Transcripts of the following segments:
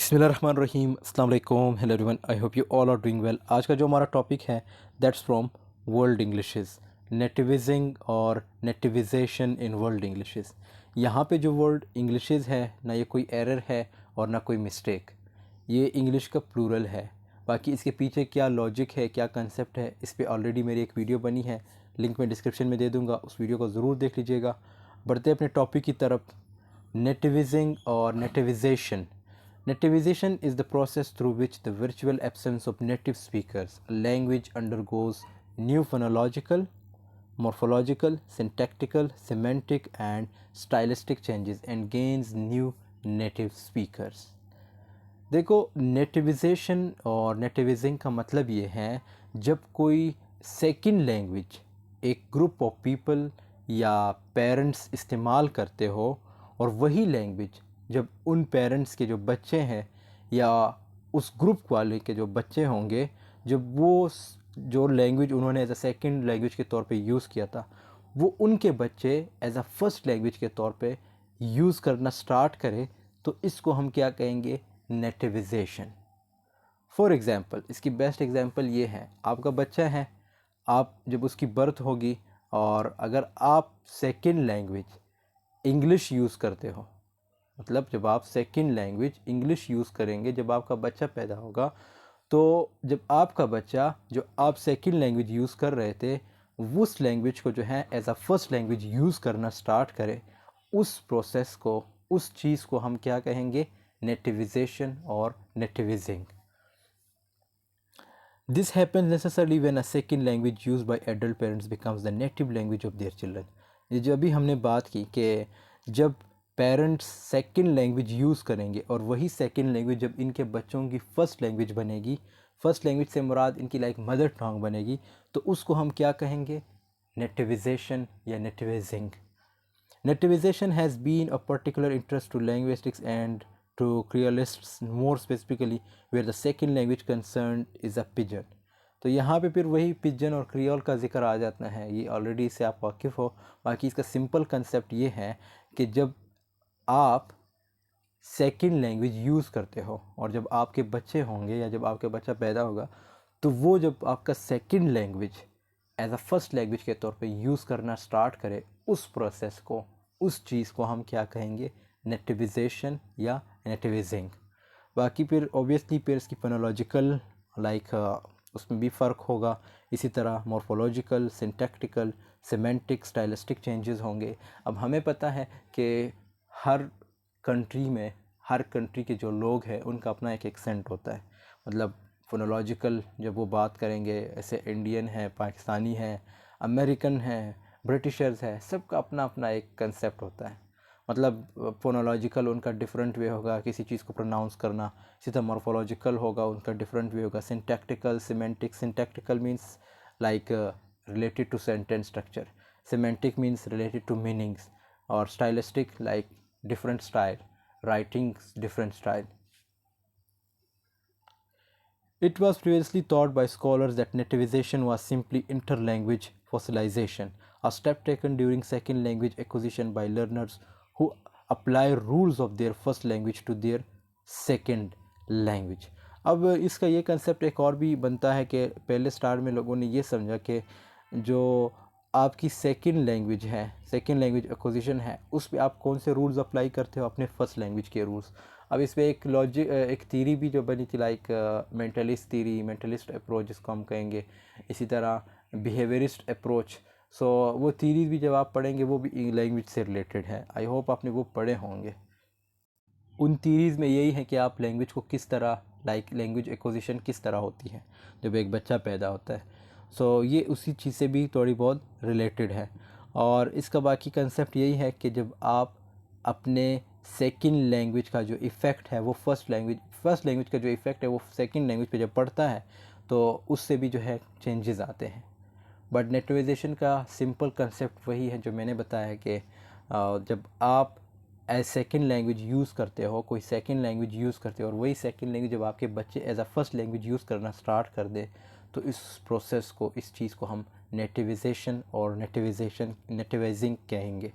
बिस्मिल्लाहिर्रहमानिर्रहीम अस्सलाम वालेकुम hello everyone I hope you all are doing well. आज का जो हमारा टॉपिक है that's from world Englishes, nativising और नेटिविजेशन इन वर्ल्ड इंग्लिशेस। यहाँ पे जो वर्ल्ड इंग्लिशेस है ना ये कोई एरर है और ना कोई मिस्टेक, ये इंग्लिश का प्लूरल है। बाकी इसके पीछे क्या लॉजिक है, क्या कंसेप्ट है, इस पर ऑलरेडी मेरी एक वीडियो बनी है, लिंक मैं डिस्क्रिप्शन में दे दूँगा, उस वीडियो को ज़रूर देख लीजिएगा। बढ़ते अपने टॉपिक की तरफ, नेटिविजिंग और नेटिविजेशन। Nativization is the process through which the virtual absence of native speakers, a language undergoes new phonological, morphological, syntactical, semantic and stylistic changes and gains new native speakers. देखो, नेटिविजेशन और नेटिविजिंग का मतलब ये है जब कोई सेकंड लैंग्वेज एक ग्रुप ऑफ पीपल या पेरेंट्स इस्तेमाल करते हो और वही लैंग्वेज जब उन पेरेंट्स के जो बच्चे हैं या उस ग्रुप वाले के जो बच्चे होंगे, जब वो जो लैंग्वेज उन्होंने एज अ सेकंड लैंग्वेज के तौर पे यूज़ किया था वो उनके बच्चे एज अ फर्स्ट लैंग्वेज के तौर पे यूज़ करना स्टार्ट करें, तो इसको हम क्या कहेंगे? नेटिविजेशन। फॉर एग्ज़ाम्पल, इसकी बेस्ट एग्ज़ाम्पल ये है, आपका बच्चा है, आप जब उसकी बर्थ होगी और अगर आप सेकंड लैंग्वेज इंग्लिश यूज़ करते हो, मतलब जब आप सेकंड लैंग्वेज इंग्लिश यूज़ करेंगे, जब आपका बच्चा पैदा होगा, तो जब आपका बच्चा जो आप सेकंड लैंग्वेज यूज़ कर रहे थे उस लैंग्वेज को जो है as a first language use करना स्टार्ट करे, उस प्रोसेस को, उस चीज़ को हम क्या कहेंगे? नेटिविजेशन और नेटिविजिंग। This happens necessarily when a second language used by adult parents becomes the native language of their children. ये जो अभी हमने बात की कि जब पेरेंट्स सेकंड लैंग्वेज यूज़ करेंगे और वही सेकंड लैंग्वेज जब इनके बच्चों की फ़र्स्ट लैंग्वेज बनेगी, फ़र्स्ट लैंग्वेज से मुराद इनकी लाइक मदर टंग बनेगी, तो उसको हम क्या कहेंगे? नेटिविजेशन या नेटिविजिंग। Nativization has been of particular interest to linguistics and to Creolists, more specifically where the second language concerned is a pidgin. तो यहाँ पे फिर वही पिजन और क्रियोल का जिक्र आ जाता है, ये ऑलरेडी इससे आप वाकिफ़ हो। बाकी इसका सिंपल कंसेप्ट ये है कि जब आप सेकंड लैंग्वेज यूज़ करते हो और जब आपके बच्चे होंगे या जब आपके बच्चा पैदा होगा, तो वो जब आपका second language as a first language के तौर पे यूज़ करना स्टार्ट करे, उस प्रोसेस को, उस चीज़ को हम क्या कहेंगे? नेटिविजेशन या नेटिविजिंग। बाकी फिर ऑब्वियसली फिर इसकी फोनोलॉजिकल लाइक उसमें भी फ़र्क होगा, इसी तरह morphological, syntactical, semantic, stylistic changes होंगे। अब हमें पता है कि हर कंट्री में, हर कंट्री के जो लोग हैं उनका अपना एक एक्सेंट होता है, मतलब फोनोलॉजिकल जब वो बात करेंगे, ऐसे इंडियन है, पाकिस्तानी है, अमेरिकन है, ब्रिटिशर्स है, सबका अपना अपना एक कंसेप्ट होता है। मतलब फोनोलॉजिकल उनका डिफरेंट वे होगा किसी चीज़ को प्रोनाउंस करना, इसी तरह मॉर्फोलॉजिकल होगा उनका डिफरेंट वे होगा, syntactical, semantic. Syntactical means like related to sentence structure, semantic means related to meanings, और stylistic like different style, writing's different style. It was previously thought by scholars that nativization was simply interlanguage fossilization, a step taken during second language acquisition by learners who apply rules of their first language to their second language. अब इसका ये concept एक और भी बनता है कि पहले स्टार्ट में लोगों ने ये समझा कि जो आपकी सेकंड लैंग्वेज है, सेकंड लैंग्वेज एक्विजिशन है, उस पे आप कौन से रूल्स अप्लाई करते हो? अपने फर्स्ट लैंग्वेज के रूल्स। अब इस पर एक लॉजिक, एक थीरी भी जो बनी थी like mentalist theory, mentalist approach जिसको हम कहेंगे, इसी तरह बिहेवियरिस्ट अप्रोच। सो वो थीरीज भी जब आप पढ़ेंगे वो भी लैंग्वेज से रिलेटेड है, आई होप आपने वो पढ़े होंगे। उन थीरीज़ में यही है कि आप लैंग्वेज को किस तरह, लाइक लैंग्वेज एक्विजिशन किस तरह होती है जब एक बच्चा पैदा होता है। सो ये उसी चीज़ से भी थोड़ी बहुत रिलेटेड है। और इसका बाकी कंसेप्ट यही है कि जब आप अपने सेकंड लैंग्वेज का जो इफ़ेक्ट है वो फर्स्ट लैंग्वेज का जो इफ़ेक्ट है वो सेकंड लैंग्वेज पे जब पड़ता है, तो उससे भी जो है चेंजेस आते हैं। बट नेटिविजेशन का सिंपल कंसेप्ट वही है जो मैंने बताया है कि जब आप एज सेकेंड लैंग्वेज यूज़ करते हो, कोई सेकेंड लैंग्वेज यूज़ करते हो और वही सेकेंड लैंग्वेज जब आपके बच्चे as a first language use करना स्टार्ट कर दे, तो इस प्रोसेस को, इस चीज़ को हम नेटिविजेशन और नेटिविजिंग कहेंगे।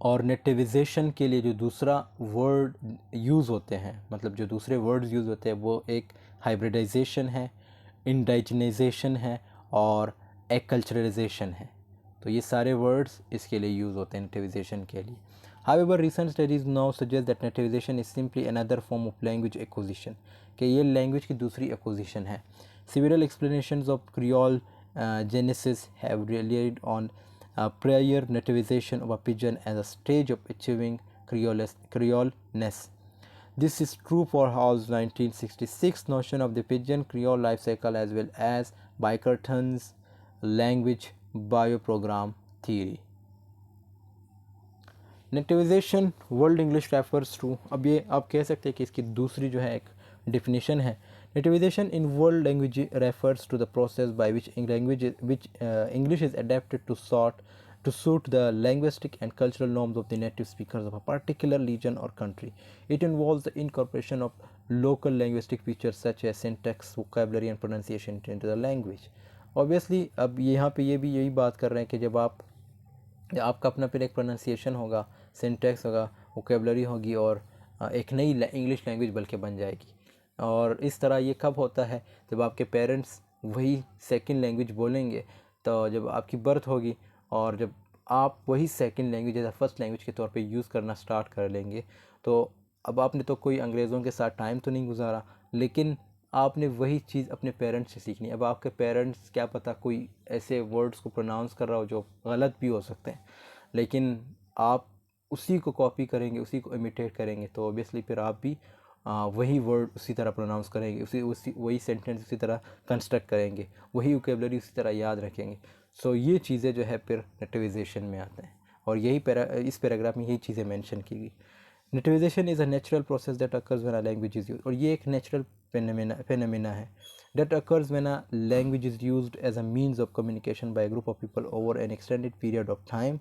और नेटिविजेशन के लिए जो दूसरा वर्ड यूज़ होते हैं, मतलब जो दूसरे वर्ड्स यूज़ होते हैं, वो एक हाइब्रिडाइजेशन है, इंडाइजनाइजेशन है और एक्कल्चरलाइजेशन है। तो ये सारे वर्ड्स इसके लिए यूज़ होते हैं नेटिविजेशन के लिए। However, recent studies now suggest that nativization is simply another form of language acquisition, कि ये लैंग्वेज की दूसरी एक्विजिशन है। Several explanations of Creole genesis have relied on prior nativization of a pigeon as a stage of achieving Creoleness. This is true for Hall's 1966 notion of the pigeon Creole life cycle as well as Bickerton's language bioprogram theory. Nativization world English refers to, अब ये आप कह सकते हैं कि इसकी दूसरी जो है एक डिफिनीशन है। Nativization in world language refers to the process by which English is adapted to suit the linguistic and cultural norms of the native speakers of a particular region or country. It involves the incorporation of local linguistic features such as syntax, vocabulary and pronunciation into the language. Obviously अब यहाँ पे ये भी यही बात कर रहे हैं कि जब आपका अपना फिर एक प्रोनाउंसिएशन होगा, सिंटैक्स होगा, वोकेबलरी होगी और एक नई इंग्लिश लैंग्वेज बल्कि बन जाएगी। और इस तरह ये कब होता है, जब आपके पेरेंट्स वही सेकंड लैंग्वेज बोलेंगे, तो जब आपकी बर्थ होगी और जब आप वही second language as first language के तौर पे यूज़ करना स्टार्ट कर लेंगे, तो अब आपने तो कोई अंग्रेज़ों के साथ टाइम तो नहीं गुजारा, लेकिन आपने वही चीज़ अपने पेरेंट्स से सीखनी। अब आपके पेरेंट्स क्या पता कोई ऐसे वर्ड्स को प्रोनाउंस कर रहा हो जो गलत भी हो सकते हैं, लेकिन आप उसी को कॉपी करेंगे, उसी को इमिटेट करेंगे, तो ऑब्वियसली फिर आप भी वही वर्ड उसी तरह प्रोनाउंस करेंगे, उसी वही सेंटेंस उसी तरह कंस्ट्रक्ट करेंगे, वही वोकेबलरी उसी तरह याद रखेंगे। सो ये चीज़ें जो है फिर नेटिविजेशन में आते हैं, और यही इस पैराग्राफ में यही चीज़ें मेंशन की गई। Nativization is a natural process that occurs when a language is used, और ये एक नेचुरल फेनोमेना है that occurs when a language is used as a means of communication by a group of people over an extended period of time.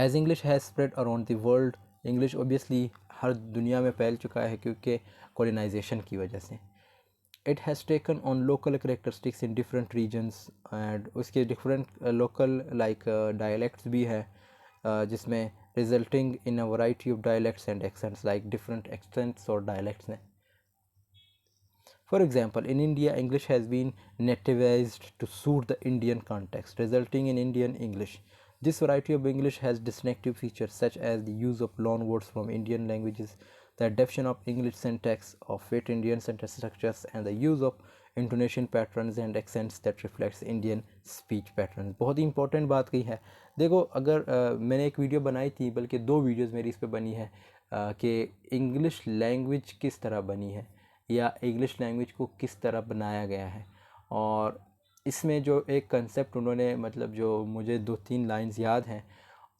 As English has spread around the world, English obviously हर दुनिया में फैल चुका है क्योंकि colonization की वजह से। It has taken on local characteristics in different regions and उसके different local like dialects भी है, जिसमें resulting in a variety of dialects and accents, like different accents और dialects हैं। For example, in India, English has been nativized to suit the Indian context, resulting in Indian English. This variety of English has distinctive features such as the use of loanwords from Indian languages, the adoption of English syntax of fit Indian sentence structures, and the use of intonation patterns and accents that reflects Indian speech patterns. बहुत ही important बात कही है। देखो, अगर मैंने एक video बनाई थी, बल्कि 2 वीडियोज़ मेरी इस पर बनी है कि इंग्लिश लैंग्वेज किस तरह बनी है या इंग्लिश लैंग्वेज को किस तरह बनाया गया है। और इसमें जो एक कंसेप्ट उन्होंने, मतलब जो मुझे 2-3 लाइंस याद हैं,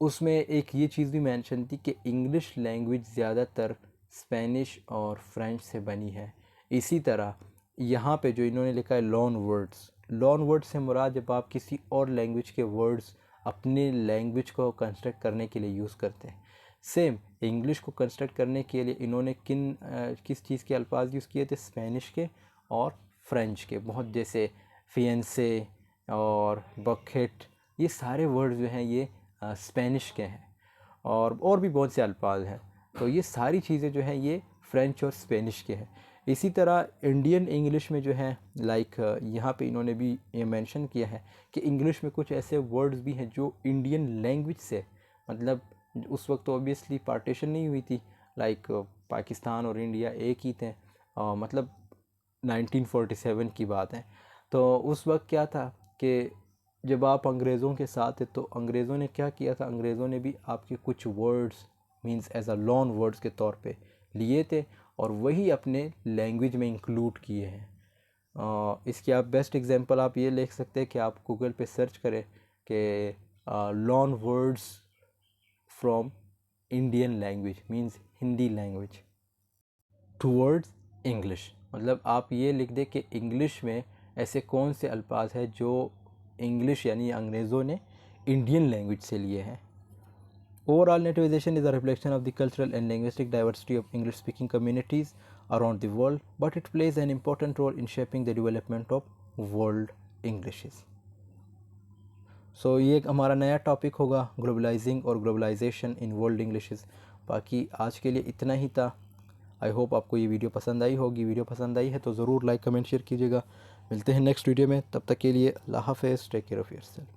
उसमें एक ये चीज़ भी मेंशन थी कि इंग्लिश लैंग्वेज ज़्यादातर स्पेनिश और फ्रेंच से बनी है। इसी तरह यहाँ पे जो इन्होंने लिखा है लोन वर्ड्स से मुराद जब आप किसी और लैंग्वेज के वर्ड्स अपने लैंग्वेज को कंस्ट्रक्ट करने के लिए यूज़ करते हैं। सेम इंग्लिश को कंस्ट्रक्ट करने के लिए इन्होंने किस चीज़ के अल्फाज यूज़ किए थे, स्पेनिश के और फ्रेंच के। बहुत जैसे फियंसे और बकेट, ये सारे वर्ड जो हैं ये स्पेनिश के हैं, और भी बहुत से अल्फाज हैं। तो ये सारी चीज़ें जो हैं ये फ्रेंच और स्पेनिश के हैं। इसी तरह इंडियन इंग्लिश में जो है लाइक यहाँ पे इन्होंने भी ये मेंशन किया है कि इंग्लिश में कुछ ऐसे वर्ड्स भी हैं जो इंडियन लैंग्वेज से, मतलब उस वक्त तो ऑब्वियसली पार्टीशन नहीं हुई थी, लाइक पाकिस्तान और इंडिया एक ही थे, मतलब 1947 की बात है। तो उस वक्त क्या था कि जब आप अंग्रेज़ों के साथ थे तो अंग्रेज़ों ने क्या किया था, अंग्रेज़ों ने भी आपके कुछ words means as a loan words के तौर पे लिए थे और वही अपने लैंग्वेज में इंक्लूड किए हैं। इसकी आप बेस्ट एग्जांपल आप ये लिख सकते हैं कि आप गूगल पे सर्च करें कि loan words from Indian language means Hindi language towards English, मतलब आप ये लिख दें कि इंग्लिश में ऐसे कौन से अल्फाज हैं जो इंग्लिश यानी अंग्रेज़ों ने इंडियन लैंग्वेज से लिए हैं। Overall, nativization is a reflection of the cultural and linguistic diversity of English-speaking communities around the world, but it plays an important role in shaping the development of world Englishes. सो ये एक हमारा नया topic होगा, globalising और globalisation in world इंग्लिशेस। बाकी आज के लिए इतना ही था। आई होप आपको ये वीडियो पसंद आई होगी। वीडियो पसंद आई है तो ज़रूर लाइक कमेंट शेयर कीजिएगा। मिलते हैं नेक्स्ट वीडियो में, तब तक के लिए अल्लाह हाफ़िज़, टेक केयर ऑफ़ योरसेल्फ।